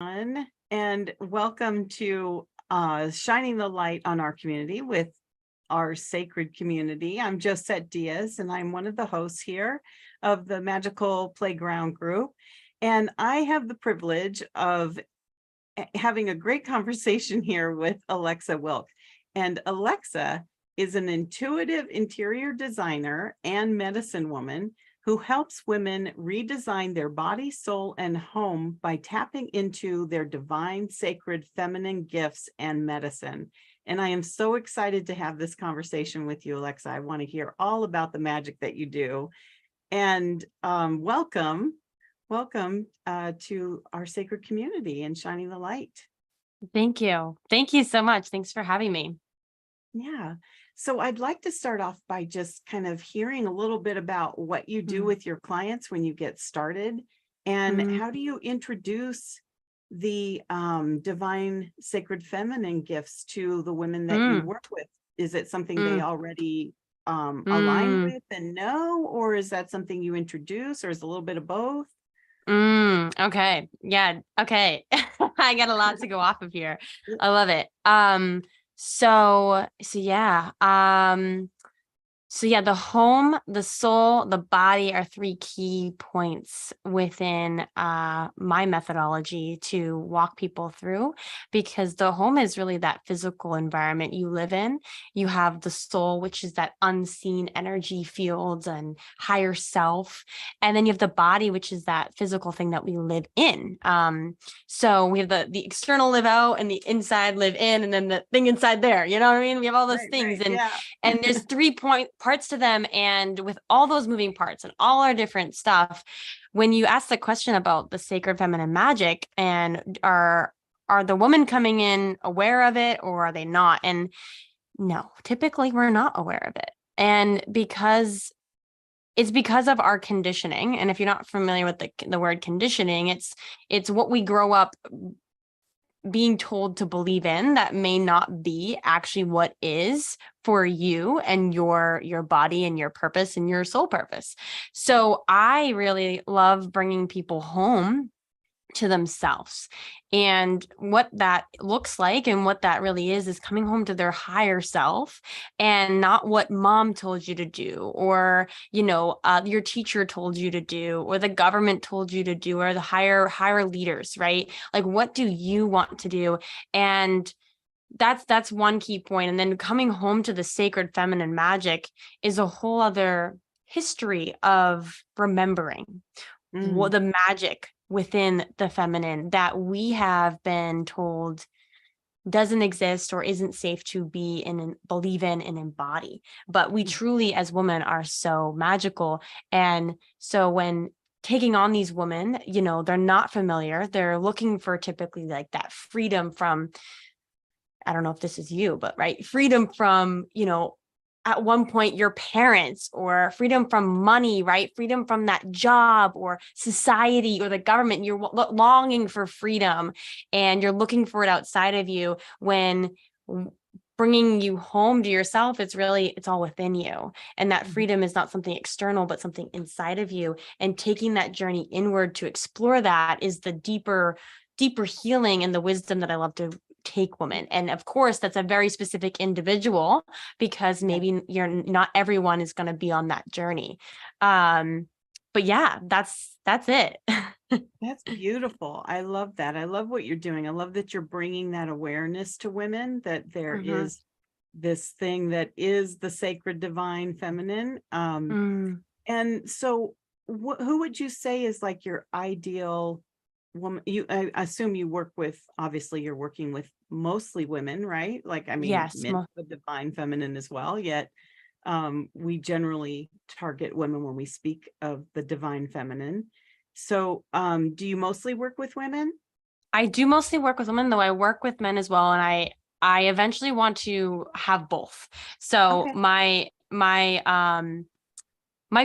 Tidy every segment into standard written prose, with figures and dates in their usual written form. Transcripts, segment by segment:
And welcome to Shining the Light on Our Community with our sacred community. I'm Josette Diaz, and I'm one of the hosts here of the Magical Playground Group. And I have the privilege of having a great conversation here with Aleksa Wilk. And Aleksa is an intuitive interior designer and medicine woman who helps women redesign their body, soul, and home by tapping into their divine, sacred, feminine gifts and medicine. And I am so excited to have this conversation with you, Aleksa. I want to hear all about the magic that you do. And welcome to our sacred community and shining the light. Thank you. Thank you so much. Thanks for having me. Yeah. So I'd like to start off by just kind of hearing a little bit about what you do with your clients when you get started, and how do you introduce the divine sacred feminine gifts to the women that you work with? Is it something they already align with and know, or is that something you introduce, or is it a little bit of both? Okay. Yeah. Okay. I got a lot to go off of here. I love it. So yeah, the home, the soul, the body are three key points within my methodology to walk people through, because the home is really that physical environment you live in. You have the soul, which is that unseen energy fields and higher self. And then you have the body, which is that physical thing that we live in. So we have the external live out and the inside live in, and then the thing inside there, you know what I mean? We have all those things. And there's 3 parts to them. And with all those moving parts and all our different stuff, when you ask the question about the sacred feminine magic and are the women coming in aware of it, or are they not? And no, typically we're not aware of it. And because of our conditioning. And if you're not familiar with the word conditioning, it's what we grow up being told to believe in that may not be actually what is for you and your body and your purpose and your soul purpose. So I really love bringing people home to themselves. And what that looks like and what that really is coming home to their higher self, and not what mom told you to do, or, your teacher told you to do, or the government told you to do, or the higher leaders, right? Like, what do you want to do? And that's one key point. And then coming home to the sacred feminine magic is a whole other history of remembering what the magic within the feminine that we have been told doesn't exist or isn't safe to be in and believe in and embody. But we truly, as women, are so magical. And so when taking on these women, they're not familiar, they're looking for typically like that freedom from, I don't know if this is you, but right, freedom from, at one point your parents, or freedom from money, right? Freedom from that job or society or the government. You're longing for freedom and you're looking for it outside of you, when bringing you home to yourself, it's all within you. And that freedom is not something external, but something inside of you. And taking that journey inward to explore that is the deeper healing and the wisdom that I love to take women. And of course, that's a very specific individual, because maybe not everyone is going to be on that journey. But yeah, that's it. That's beautiful. I love that. I love what you're doing. I love that you're bringing that awareness to women, that there is this thing that is the sacred divine feminine. And so who would you say is like your ideal woman? I assume you work with, obviously you're working with mostly women, right? Like, I mean, Yes, men, the divine feminine as well, yet we generally target women when we speak of the divine feminine. So do you mostly work with women? I do mostly work with women, though I work with men as well. And I eventually want to have both. So my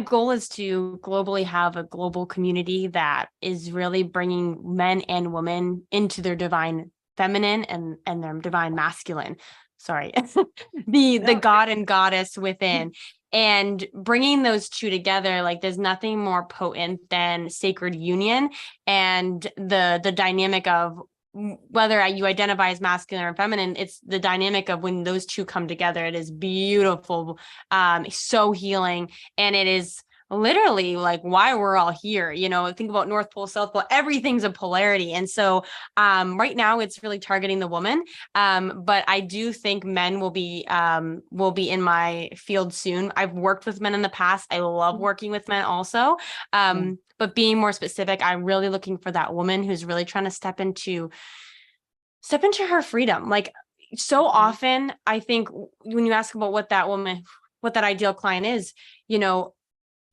goal is to globally have a global community that is really bringing men and women into their divine feminine and their divine masculine. sorry, the No. God and goddess within. And bringing those two together, like there's nothing more potent than sacred union and the dynamic of whether you identify as masculine or feminine, it's the dynamic of when those two come together. It is beautiful, so healing, and it is literally like why we're all here. You know, think about North Pole, South Pole, everything's a polarity. And so right now it's really targeting the woman. But I do think men will be in my field soon. I've worked with men in the past. I love working with men also. But being more specific, I'm really looking for that woman who's really trying to step into her freedom. Like so often, I think when you ask about what that ideal client is, you know,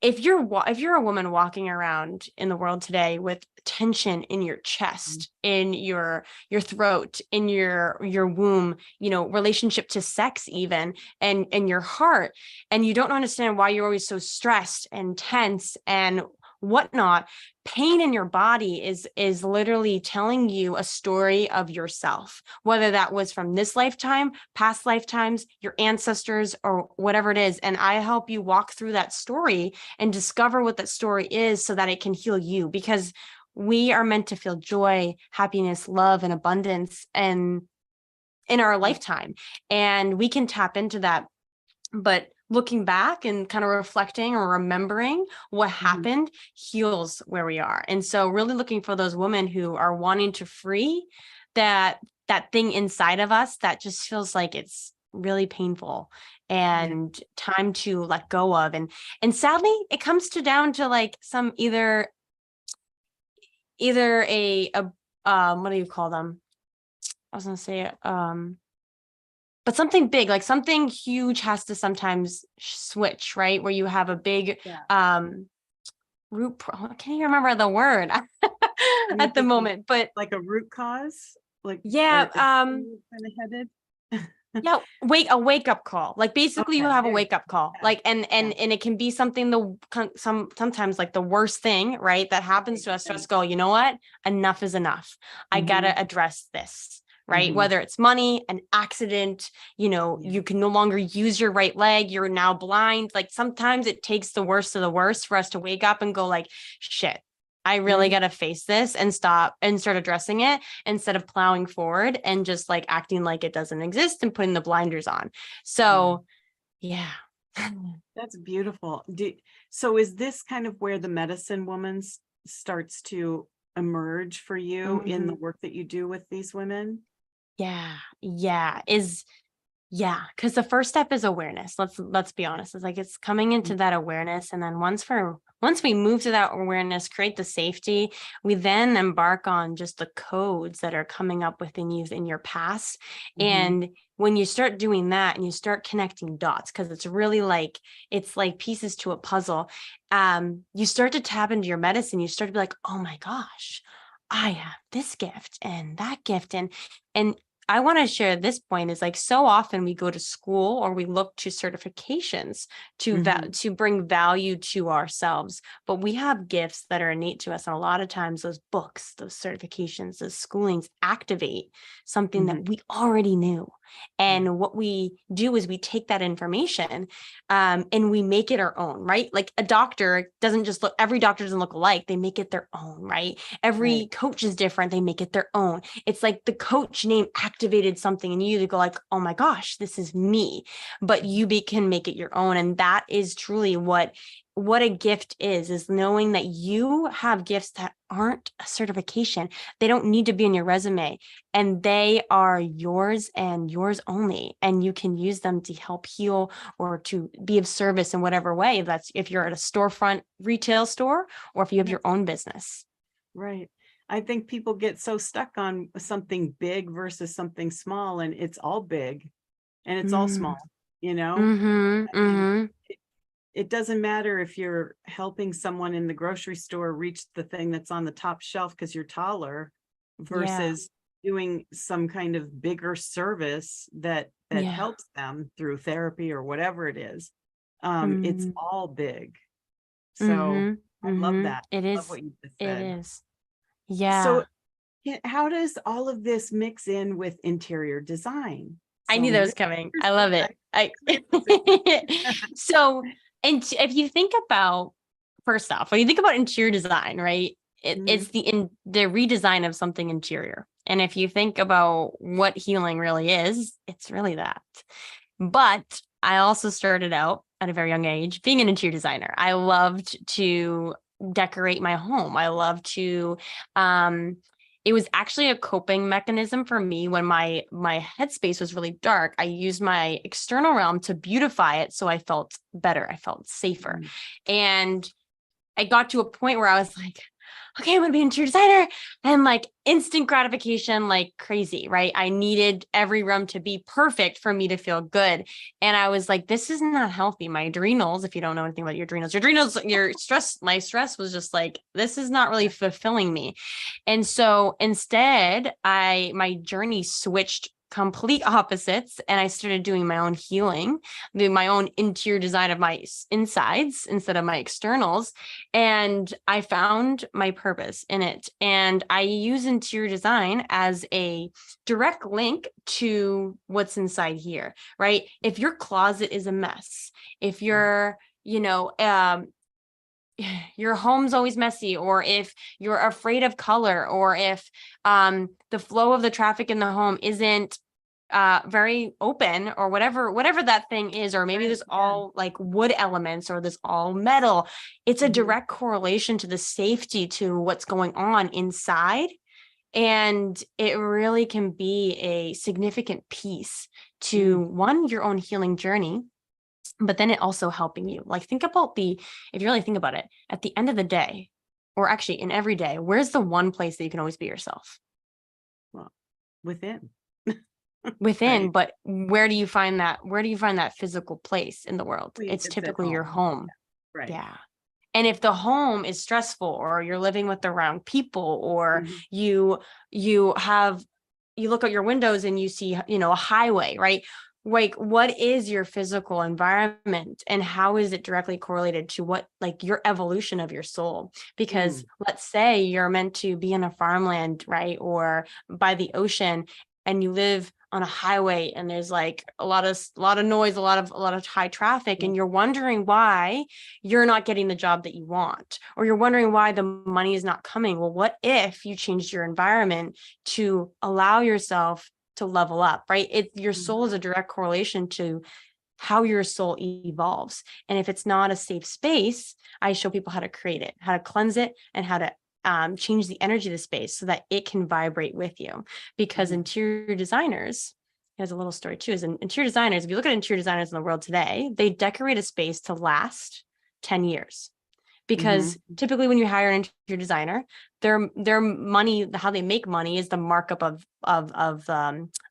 if you're a woman walking around in the world today with tension in your chest, in your throat, in your womb, you know, relationship to sex even, and your heart, and you don't understand why you're always so stressed and tense and whatnot, pain in your body is literally telling you a story of yourself, whether that was from this lifetime, past lifetimes, your ancestors, or whatever it is. And I help you walk through that story and discover what that story is so that it can heal you, because we are meant to feel joy, happiness, love, and abundance and in our lifetime, and we can tap into that. But looking back and kind of reflecting or remembering what happened heals where we are. And so really looking for those women who are wanting to free that thing inside of us that just feels like it's really painful and time to let go of. And sadly, it comes down to like some either a what do you call them? I was gonna say but something big, like something huge has to sometimes switch, right? Where you have a big I can't even remember the word at the moment, but like a root cause, like yeah, kind of headed. yeah, a wake up call. Like basically you have a wake up call. Like and it can be something sometimes like the worst thing, right? That happens to us. To us go, you know what? Enough is enough. I gotta address this. Right? Whether it's money, an accident, you know, you can no longer use your right leg, you're now blind. Like sometimes it takes the worst of the worst for us to wake up and go like, shit, I really got to face this and stop and start addressing it instead of plowing forward and just like acting like it doesn't exist and putting the blinders on. So, yeah. That's beautiful. So is this kind of where the medicine woman starts to emerge for you in the work that you do with these women? Yeah. Because the first step is awareness. Let's be honest. It's like it's coming into that awareness. And then once we move to that awareness, create the safety, we then embark on just the codes that are coming up within you in your past. And when you start doing that and you start connecting dots, because it's really like it's like pieces to a puzzle, you start to tap into your medicine. You start to be like, oh my gosh, I have this gift and that gift. And I want to share this point is like so often we go to school or we look to certifications to bring value to ourselves, but we have gifts that are innate to us. And a lot of times those books, those certifications, those schoolings activate something that we already knew. And what we do is we take that information and we make it our own, right? Like a doctor doesn't just look, every doctor doesn't look alike. They make it their own, right? Every coach is different. They make it their own. It's like the coach name activated something in you to go like, oh my gosh, this is me, but you can make it your own. And that is truly what a gift is knowing that you have gifts that aren't a certification. They don't need to be in your resume, and they are yours and yours only. And you can use them to help heal or to be of service in whatever way. That's if you're at a storefront retail store or if you have your own business. Right. I think people get so stuck on something big versus something small, and it's all big and it's all small, you know? It doesn't matter if you're helping someone in the grocery store reach the thing that's on the top shelf because you're taller versus doing some kind of bigger service that helps them through therapy or whatever it is. It's all big. So I love that. It I is. love what you just It said. is. Yeah. So how does all of this mix in with interior design? I So knew that was coming. I love it. So, and if you think about, first off, when you think about interior design, right? It's Mhm. the redesign of something interior. And if you think about what healing really is, it's really that. But I also started out at a very young age being an interior designer. I loved to decorate my home. I loved to um it was actually a coping mechanism for me when my headspace was really dark. I used my external realm to beautify it so I felt better. I felt safer. Mhm. And I got to a point where I was like, okay, I'm gonna be an interior designer, and like instant gratification, like crazy, right? I needed every room to be perfect for me to feel good. And I was like, this is not healthy. My adrenals, if you don't know anything about your adrenals, your stress, my stress was just like, this is not really fulfilling me. And so instead, my journey switched complete opposites, and I started doing my own healing, doing my own interior design of my insides instead of my externals. And I found my purpose in it. And I use interior design as a direct link to what's inside here, right? If your closet is a mess, if you're, you know, your home's always messy, or if you're afraid of color, or if the flow of the traffic in the home isn't very open, or whatever that thing is, or maybe Right. there's Yeah. all like wood elements, or there's all metal, it's a Mhm. direct correlation to the safety to what's going on inside. And it really can be a significant piece to Mm. one, your own healing journey, but then it also helping you. Like, think about if you really think about it, at the end of the day, or actually in every day, where's the one place that you can always be yourself? Well, within. Within. Right. But where do you find that physical place in the world? It's It's at typically your home. home. Right. Yeah. And if the home is stressful, or you're living with the wrong people, or Mhm. you have you look out your windows and you see, a highway, right? Like, what is your physical environment, and how is it directly correlated to what, like, your evolution of your soul? Because Mm. let's say you're meant to be in a farmland, right? Or by the ocean, and you live on a highway, and there's like a lot of noise, a lot of high traffic, Yeah. and you're wondering why you're not getting the job that you want, or you're wondering why the money is not coming. Well, what if you changed your environment to allow yourself to level up, right? Your soul is Mhm. a direct correlation to how your soul evolves. And if it's not a safe space, I show people how to create it, how to cleanse it, and how to change the energy of the space so that it can vibrate with you. Because Mhm. interior designers, there's a little story too, is interior designers, if you look at interior designers in the world today, they decorate a space to last 10 years. Because Mhm. typically when you hire an interior designer, their money, how they make money is the markup of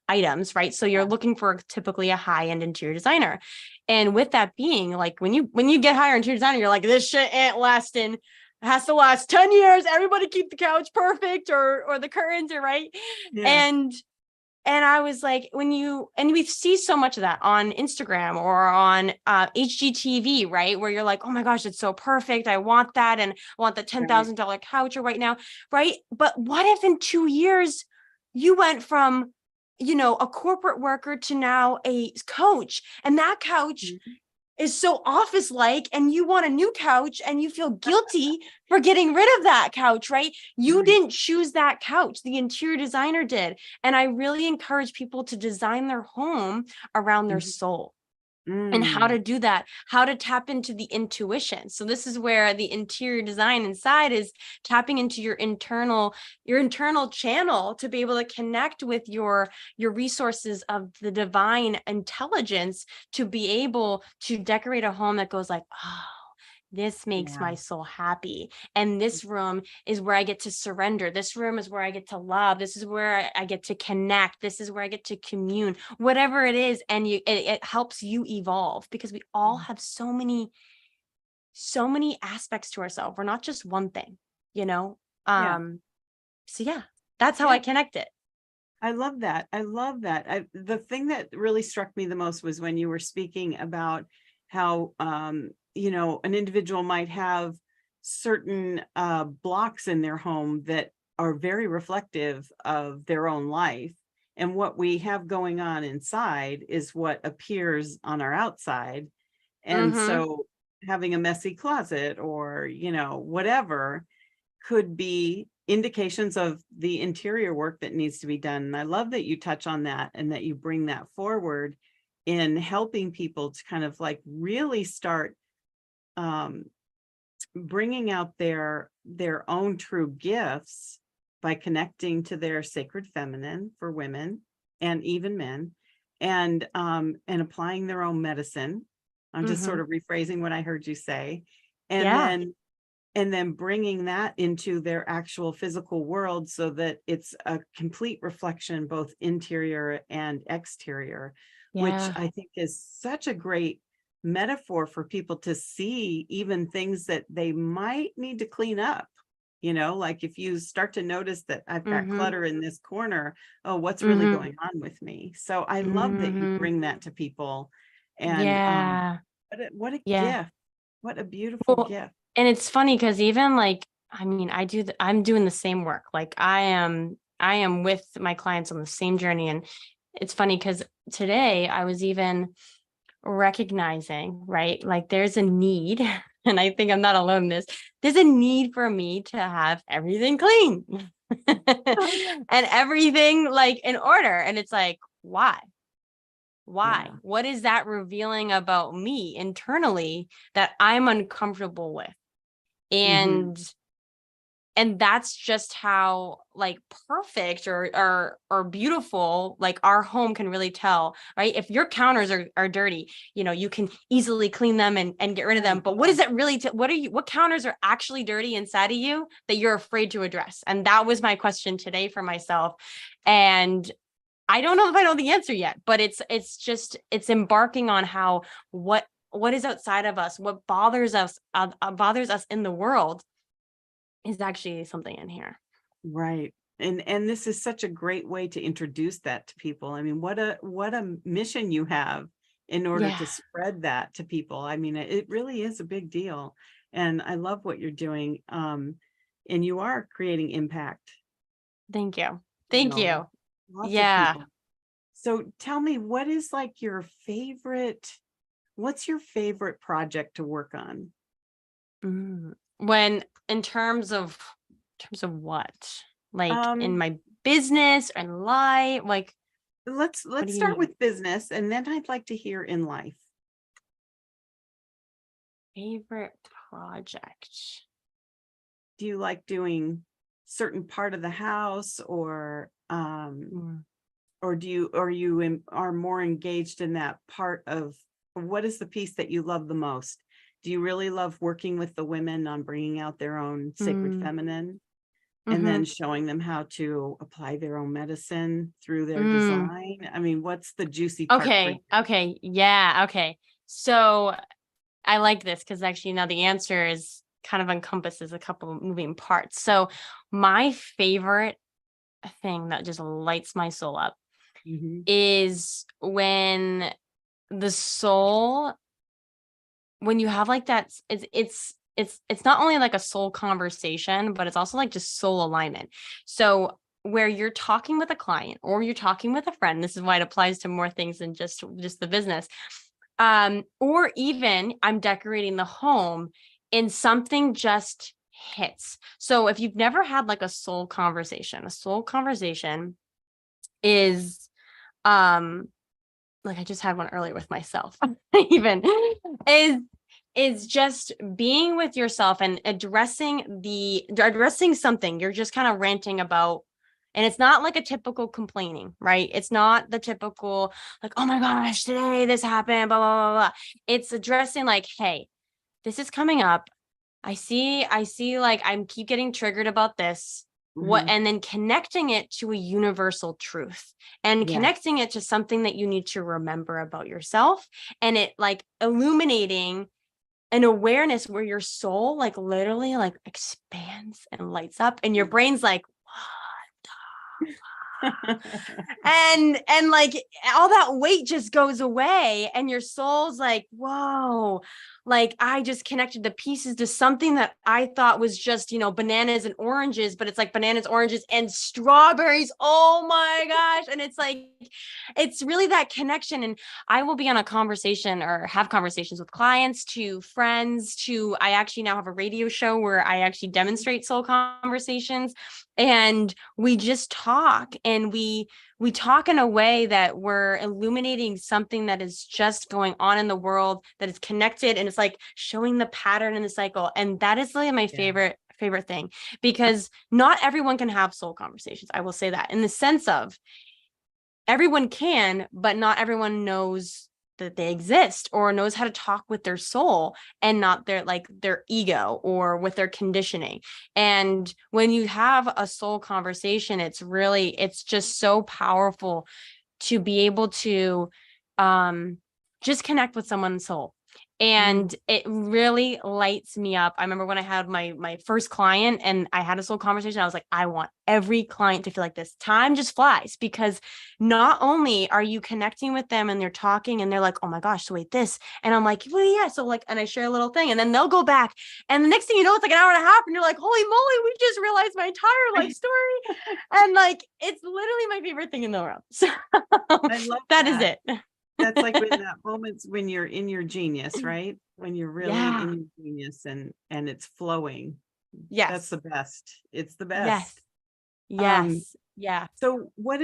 items, right? So you're Yeah. looking for typically a high-end interior designer. And with that being, like, when you get hired interior designer, you're like, this shit ain't lasting. It has to last 10 years. Everybody keep the couch perfect, or the curtains are right. Yeah. And I was like, and we see so much of that on Instagram or on HGTV, right? Where you're like, oh my gosh, it's so perfect. I want that. And I want the Right. $10,000 couch right now. Right. But what if in 2 years you went from, a corporate worker to now a coach, and that couch Mhm. is so office like, and you want a new couch and you feel guilty for getting rid of that couch, right? You Right. didn't choose that couch, the interior designer did. And I really encourage people to design their home around their Mhm. soul. And how Mm. to do that, how to tap into the intuition. So this is where the interior design inside is tapping into your internal channel to be able to connect with your resources of the divine intelligence, to be able to decorate a home that goes like, oh, this makes Yeah. my soul happy. And this room is where I get to surrender. This room is where I get to love. This is where I get to connect. This is where I get to commune, whatever it is. And it helps you evolve, because we all Mhm. have so many aspects to ourselves. We're not just one thing, you know? Yeah. So yeah, that's how Yeah. I connect it. I love that. I love that. The thing that really struck me the most was when you were speaking about how, an individual might have certain blocks in their home that are very reflective of their own life. And what we have going on inside is what appears on our outside. And Mm-hmm. so having a messy closet or, whatever could be indications of the interior work that needs to be done. And I love that you touch on that and that you bring that forward in helping people to kind of like really start bringing out their own true gifts by connecting to their sacred feminine for women and even men, and applying their own medicine. I'm just Mm-hmm. sort of rephrasing what I heard you say. And Yeah. then bringing that into their actual physical world so that it's a complete reflection, both interior and exterior, which Yeah. I think is such a great metaphor for people to see even things that they might need to clean up. Like if you start to notice that I've got Mm-hmm. clutter in this corner, oh, what's really Mm-hmm. going on with me? So I love that you Mm-hmm. bring that to people. And Yeah. what a Yeah. gift. What a beautiful Well, gift. and it's funny because even like, I mean, I'm doing the same work. Like I am with my clients on the same journey. And it's funny because today I was even recognizing, right? Like there's a need, and I think I'm not alone in this. There's a need for me to have everything clean and everything like in order. And it's like, why? Why? Yeah. What is that revealing about me internally that I'm uncomfortable with? Mhm. And that's just how like perfect or beautiful like our home can really tell, right? If your counters are dirty, you can easily clean them and get rid of them. Right. But what is it really what counters are actually dirty inside of you that you're afraid to address? And that was my question today for myself. And I don't know if I know the answer yet, but it's embarking on how what is outside of us, what bothers us in the world is actually something in here. Right. And this is such a great way to introduce that to people. I mean, what a mission you have in order Yeah. to spread that to people. I mean, it really is a big deal. And I love what you're doing. And you are creating impact, Thank you. you Thank know, you. lots of Yeah. people. So tell me, what's your favorite project to work on? When in terms of what? Like in Um, my business and life, like let's what do let's you start mean? with business, and then I'd like to hear in life. Favorite project. Do you like doing certain part of the house, Mm. or are more engaged in that part of what is the piece that you love the most? Do you really love working with the women on bringing out their own sacred Mm. feminine and Mm-hmm. then showing them how to apply their own medicine through their Mm. design? I mean, what's the juicy part for you? Okay. Okay. Yeah. Okay. So I like this because actually now the answer is kind of encompasses a couple of moving parts. So my favorite thing that just lights my soul up Mhm. is the soul when you have like that it's not only like a soul conversation, but it's also like just soul alignment. So where you're talking with a client or you're talking with a friend, this is why it applies to more things than just the business. Or even I'm decorating the home and something just hits. So if you've never had like a soul conversation is um like I just had one earlier with myself, even is is just being with yourself and addressing something you're just kind of ranting about. And it's not like a typical complaining, right? It's not the typical like, oh my gosh, today this happened, blah, blah, blah, blah. It's addressing like, hey, this is coming up. I see like I'm keep getting triggered about this. What Mhm. and then connecting it to a universal truth and Yeah. connecting it to something that you need to remember about yourself and it like illuminating an awareness where your soul like literally like expands and lights up and your brain's like, what? And like all that weight just goes away and your soul's like, whoa, like I just connected the pieces to something that I thought was just, bananas and oranges, but it's like bananas, oranges, and strawberries. Oh my gosh. And it's like, it's really that connection. And I will be on a conversation or have conversations with clients, to friends, I actually now have a radio show where I actually demonstrate soul conversations, and we just talk, and we talk in a way that we're illuminating something that is just going on in the world, that is connected, and it's like showing the pattern in the cycle. And that is really my favorite thing, because not everyone can have soul conversations. I will say that, in the sense of everyone can, but not everyone knows that they exist or knows how to talk with their soul and not their ego or with their conditioning. And when you have a soul conversation, it's just so powerful to be able to just connect with someone's soul. And it really lights me up. I remember when I had my first client and I had a soul conversation, I was like, I want every client to feel like this. Time just flies, because not only are you connecting with them and they're talking and they're like, oh my gosh, so wait, this. And I'm like, well, yeah. So like, and I share a little thing, and then they'll go back. And the next thing you know, it's like an hour and a half. And you're like, holy moly, we just realized my entire life story. And like, it's literally my favorite thing in the world. So I love that is it. That's like when that moments when you're in your genius, right? When you're really Yeah. in your genius and it's flowing. Yes. That's the best. It's the Yes. best. Yes. Yeah. So what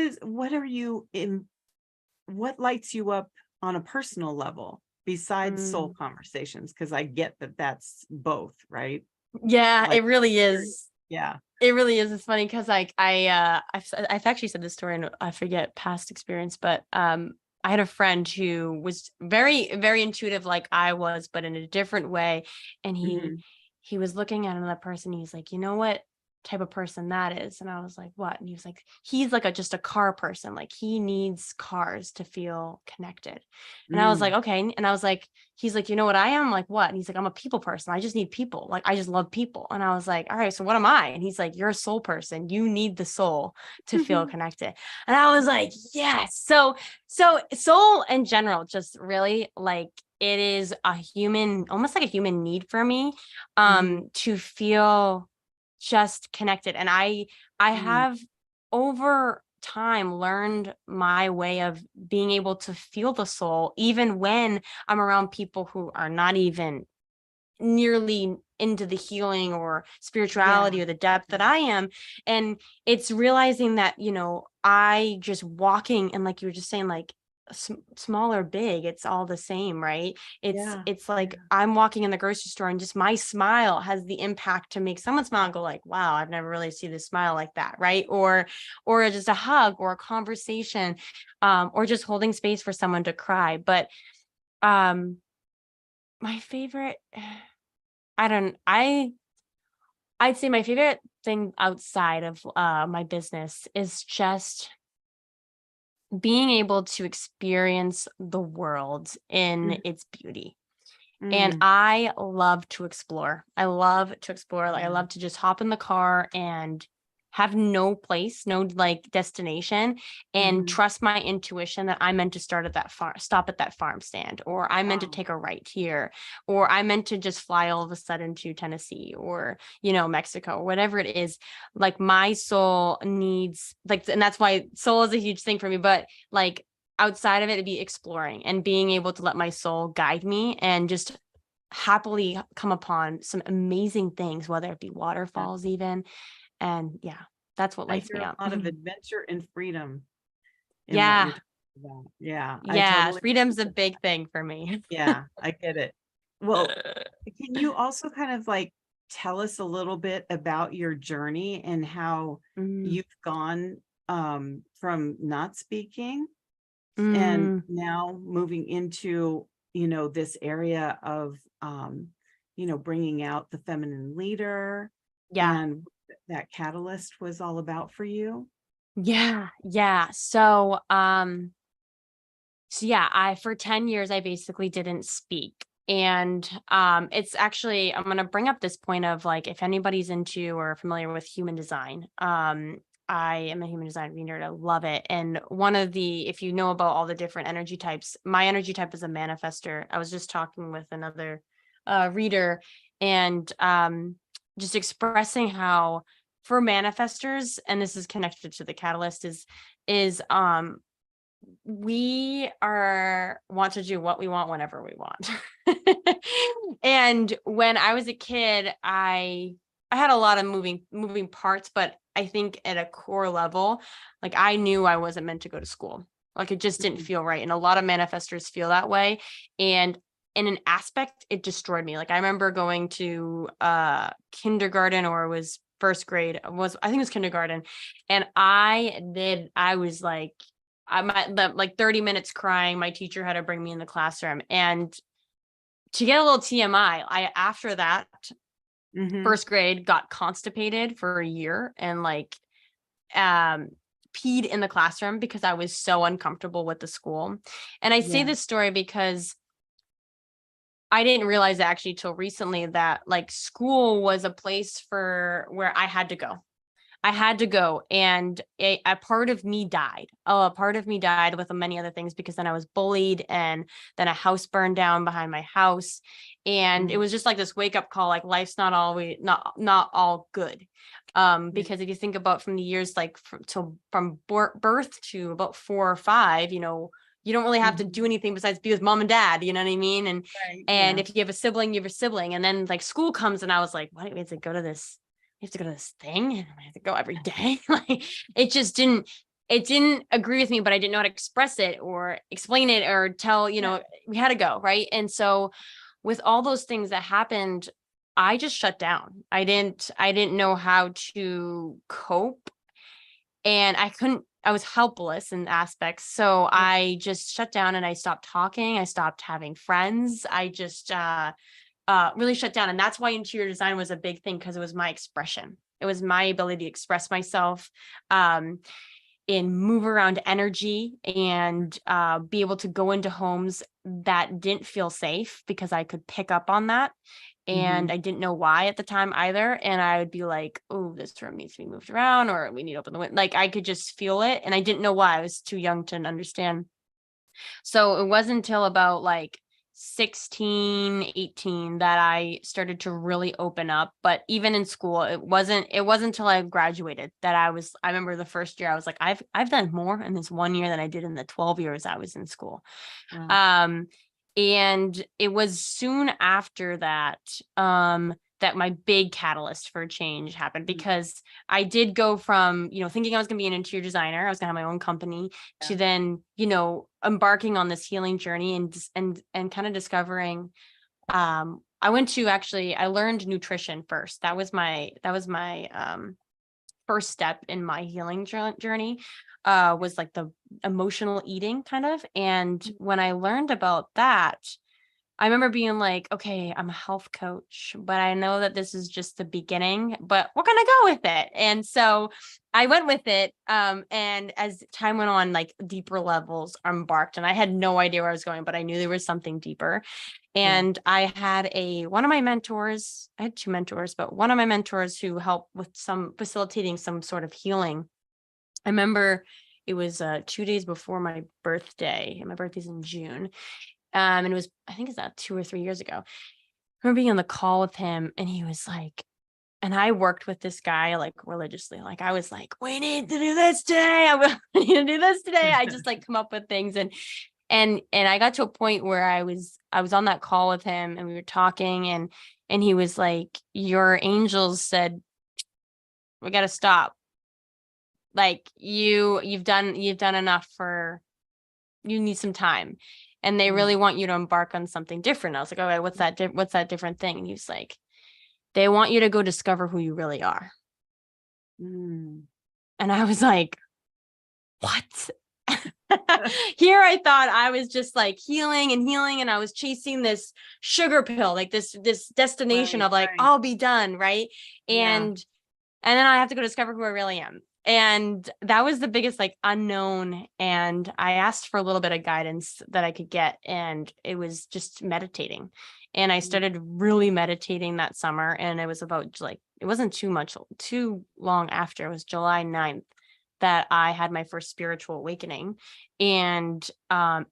lights you up on a personal level besides soul conversations? Because I get that that's both, right? Yeah, Like, it really is. yeah. It really is. It's funny because like I've actually said this story and I forget past experience, but I had a friend who was very, very intuitive like I was, but in a different way. And Mhm. he was looking at another person. He's like, you know what type of person that is? And I was like, what? And he was like, he's like just a car person. Like he needs cars to feel connected. And I was like, Mm. okay. And I was like, he's like, you know what I am? I'm like, what? And he's like, I'm a people person. I just need people. Like, I just love people. And I was like, all right, so what am I? And he's like, you're a soul person. You need the soul to feel connected. And I was like, yes. So soul in general, just really like, it is a human, almost like a human need for me, Mhm. to feel just connected. And I Mm. have over time learned my way of being able to feel the soul, even when I'm around people who are not even nearly into the healing or Yeah. spirituality or the depth that I am. And it's realizing that, I just walking, and like you were just saying, like small or big, it's all the same, right? It's Yeah. it's like I'm walking in the grocery store and just my smile has the impact to make someone smile and go like, wow, I've never really seen this smile like that, right? Or just a hug or a conversation, or just holding space for someone to cry. But my favorite, I'd say my favorite thing outside of my business is just being able to experience the world in Mm. its beauty. And Mm. I love to explore. I love to explore. Like I Yeah. love to just hop in the car and have no place, no like destination, and Mhm. trust my intuition that I'm meant to stop at that farm stand, or I'm meant to Wow. take a right here, or I'm meant to just fly all of a sudden to Tennessee or, Mexico, or whatever it is. Like my soul needs like, and that's why soul is a huge thing for me, but like outside of it, it'd be exploring and being able to let my soul guide me and just happily come upon some amazing things, whether it be Yeah. waterfalls even. And yeah, that's what I lights hear me a up. lot of adventure and freedom in what you're Yeah. talking about. Yeah, I Yeah. totally Freedom's a relate to big that. thing for me. Yeah, I get it. Well, can you also kind of like tell us a little bit about your journey and how Mm, you've gone from not speaking and mm, now moving into, this area of bringing out the feminine leader yeah. and what that catalyst was all about for you? Yeah. Yeah. So yeah, I for 10 years I basically didn't speak. And it's actually, I'm going to bring up this point of like, if anybody's into or familiar with human design, I am a human design reader. I love it. And one of the, if you know about all the different energy types, my energy type is a manifester. I was just talking with another reader, and just expressing how for manifestors, and this is connected to the catalyst, is we are want to do what we want whenever we want. And when I was a kid, I had a lot of moving parts, but I think at a core level, like I knew I wasn't meant to go to school. Like it just didn't feel right. And a lot of manifestors feel that way. And in an aspect, it destroyed me. Like I remember going to kindergarten, or it was first grade, I think it was kindergarten. And I was like, like 30 minutes crying. My teacher had to bring me in the classroom. And to get a little TMI, after that first grade got constipated for a year, and like peed in the classroom because I was so uncomfortable with the school. And I say this story because I didn't realize actually till recently that like school was a place where I had to go. I had to go, and a part of me died. Oh, a part of me died with many other things, because then I was bullied, and then a house burned down behind my house. And it was just like this wake up call, like life's not always not all good. Because if you think about from the years like from birth to about 4 or 5, you don't really have to do anything besides be with mom and dad, you know what I mean? And if you have a sibling, you have a sibling. And then like school comes, and I was like, what, we have to go to this, we have to go to this thing, and I have to go every day. Like it just didn't agree with me, but I didn't know how to express it or explain it or tell, we had to go. Right. And so with all those things that happened, I just shut down. I didn't know how to cope, and I was helpless in aspects. So I just shut down, and I stopped talking. I stopped having friends. I just really shut down. And that's why interior design was a big thing, because it was my expression. It was my ability to express myself, and move around energy, and be able to go into homes that didn't feel safe, because I could pick up on that. And I didn't know why at the time either. And I would be like, oh, this room needs to be moved around, or we need to open the window. Like I could just feel it. And I didn't know why. I was too young to understand. So it wasn't until about like 16, 18 that I started to really open up. But even in school, it wasn't until I graduated that I remember the first year I was like, I've done more in this 1 year than I did in the 12 years I was in school. Wow. And it was soon after that, that my big catalyst for change happened, because I did go from, thinking I was going to be an interior designer, I was going to have my own company, to then, embarking on this healing journey, and kind of discovering, I learned nutrition first. That was my first step in my healing journey, was like the emotional eating kind of. And when I learned about that, I remember being like, okay, I'm a health coach, but I know that this is just the beginning, but we're going to go with it. And so I went with it. And as time went on, like deeper levels embarked, and I had no idea where I was going, but I knew there was something deeper. And I had one of my mentors, I had 2 mentors, but one of my mentors who helped with facilitating some sort of healing. I remember it was 2 days before my birthday, and my birthday's in June. And it was, I think it's 2 or 3 years ago. I remember being on the call with him, and he was like, and I worked with this guy like religiously. Like I was like, we need to do this today. I need to do this today. I just like come up with things. And I got to a point where I was on that call with him, and we were talking, and he was like, your angels said, we got to stop. Like you've done enough, you need some time. And they really want you to embark on something different. I was like, all right, what's that different thing? And he was like, they want you to go discover who you really are. And I was like, what? Here I thought I was just like healing, and I was chasing this sugar pill, like this destination of like, I'll be done. Right. And then I have to go discover who I really am. And that was the biggest like unknown. And I asked for a little bit of guidance that I could get. And it was just meditating. And I started really meditating that summer. And it was about like, it wasn't too long after, it was July 9th. that I had my first spiritual awakening, and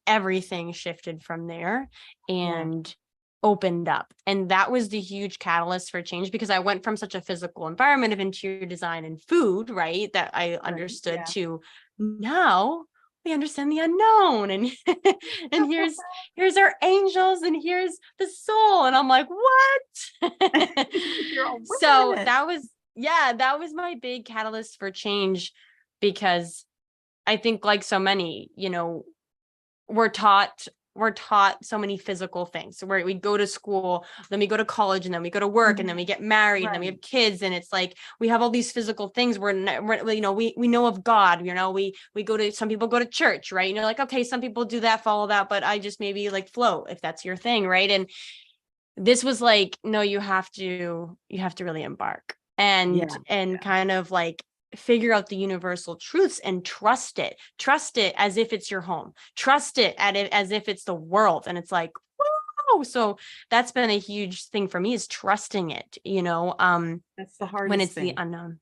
everything shifted from there and opened up. And that was the huge catalyst for change, because I went from such a physical environment of interior design and food, right, that I understood, to now we understand the unknown, and and here's our angels, and here's the soul, and I'm like, what? You're all, wait a So minute. that was my big catalyst for change, because I think, like so many, we're taught so many physical things. So we go to school, then we go to college, and then we go to work, and then we get married, and then we have kids, and it's like we have all these physical things. We know of God. We go to, some people go to church, right? And you're like, okay, some people do that, follow that, but I just maybe like flow if that's your thing, right? And this was like, no, you have to really embark and kind of like figure out the universal truths and trust it as if it's your home, trust it as if it's the world. And it's like, whoa. So that's been a huge thing for me, is trusting it, That's the hardest when it's thing. the unknown.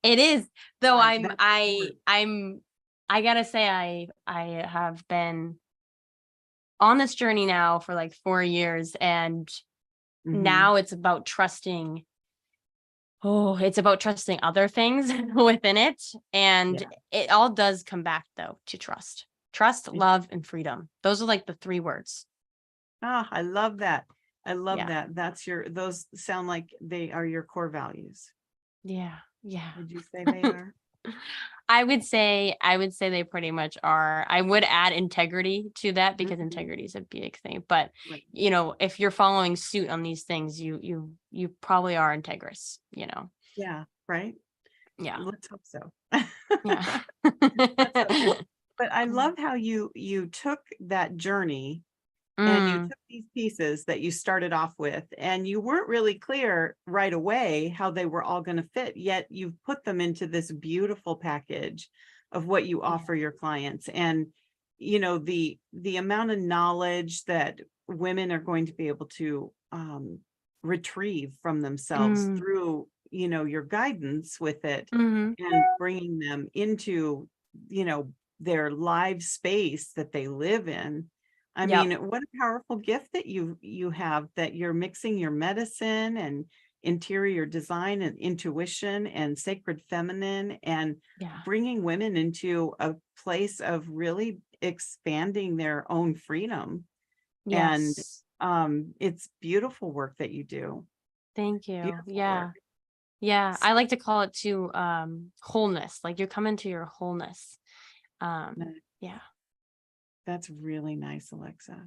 It is though. Right, I gotta say, I have been on this journey now for like 4 years, and now it's about trusting. Oh, it's about trusting other things within it. And it all does come back though to trust, love, and freedom. Those are like the 3 words. I love that. I love Yeah. that. Those sound like they are your core values. Yeah. Yeah. Would you say they are? I would say they pretty much are. I would add integrity to that, because integrity is a big thing. But Right. if you're following suit on these things, you probably are integrous, Yeah, right. Yeah. Let's hope so. Yeah. Let's hope so. But I love how you took that journey and you took these pieces that you started off with, and you weren't really clear right away how they were all going to fit, yet you've put them into this beautiful package of what you offer your clients. And the amount of knowledge that women are going to be able to retrieve from themselves through your guidance with it, and bringing them into their live space that they live in. I mean, what a powerful gift that you have, that you're mixing your medicine and interior design and intuition and sacred feminine, and bringing women into a place of really expanding their own freedom. And Yes. it's beautiful work that you do. Thank you. Beautiful Yeah. work. Yeah. I like to call it too, wholeness. Like you're coming to your wholeness. Yeah. That's really nice, Alexa.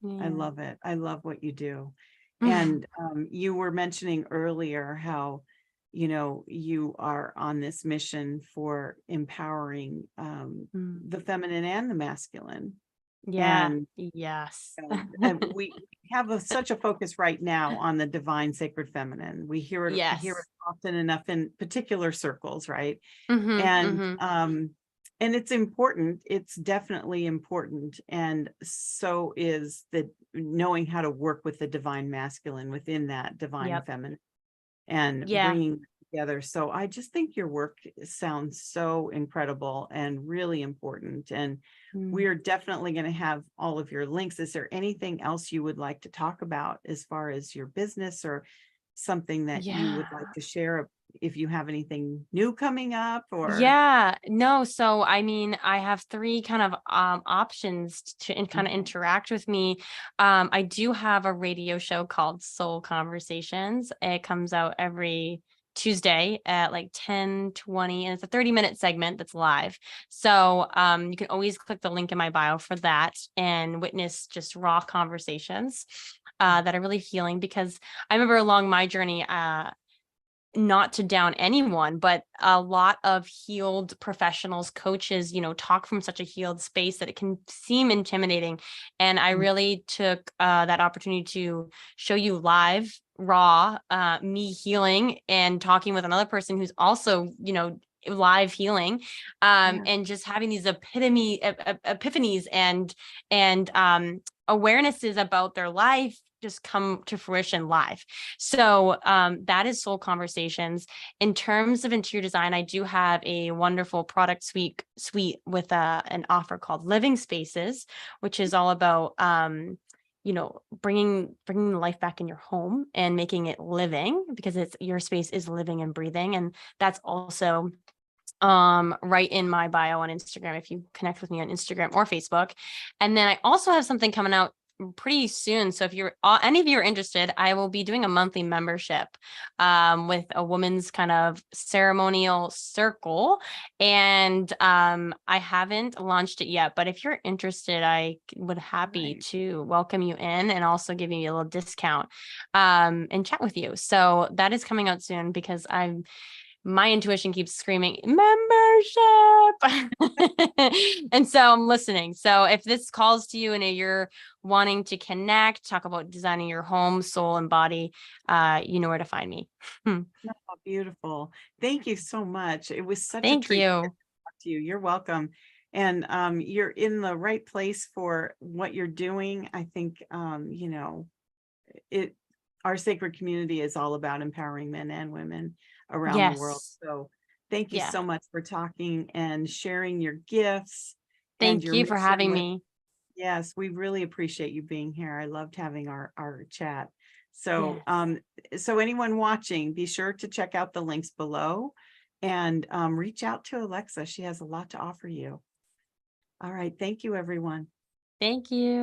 I Yeah. love it. I love what you do. And you were mentioning earlier how, you are on this mission for empowering the feminine and the masculine. Yeah. And, Yes. and we have such a focus right now on the divine sacred feminine. We hear it Yes. often enough in particular circles, right? Mm-hmm. And it's important. It's definitely important. And so is the knowing how to work with the divine masculine within that divine Yep. feminine, and Yeah. bringing them together. So I just think your work sounds so incredible and really important. And we are definitely going to have all of your links. Is there anything else you would like to talk about as far as your business, or something that you would like to share, if you have anything new coming up? Or Yeah, no. So, I mean, I have 3 kind of options to kind of interact with me. I do have a radio show called Soul Conversations. It comes out every Tuesday at like 10:20, and it's a 30-minute segment that's live. So, you can always click the link in my bio for that and witness just raw conversations that are really healing. Because I remember along my journey, not to down anyone, but a lot of healed professionals, coaches, talk from such a healed space that it can seem intimidating. And I really took that opportunity to show you live, raw, me healing and talking with another person who's also, live healing, and just having these epiphanies and awarenesses about their life just come to fruition live. So that is Soul Conversations. In terms of interior design, I do have a wonderful product suite with an offer called Living Spaces, which is all about bringing life back in your home and making it living, because it's your space is living and breathing. And that's also right in my bio on Instagram, if you connect with me on Instagram or Facebook. And then I also have something coming out pretty soon. So if you're any of you are interested, I will be doing a monthly membership with a woman's kind of ceremonial circle. And I haven't launched it yet, but if you're interested, I would happy Right. to welcome you in and also give you a little discount and chat with you. So that is coming out soon, because my intuition keeps screaming membership. And so I'm listening. So if this calls to you and you're wanting to connect, talk about designing your home, soul, and body, you know where to find me. Oh, beautiful. Thank you so much. It was such a Thank treat to you. talk to you. You're welcome. And you're in the right place for what you're doing. I think it our sacred community is all about empowering men and women around the world. Yes. So thank you Yeah. so much for talking and sharing your gifts and Thank your you for mission having with. me. Yes, we really appreciate you being here. I loved having our chat. So Yes. so anyone watching, be sure to check out the links below and reach out to Aleksa. She has a lot to offer you. All right, thank you, everyone. Thank you.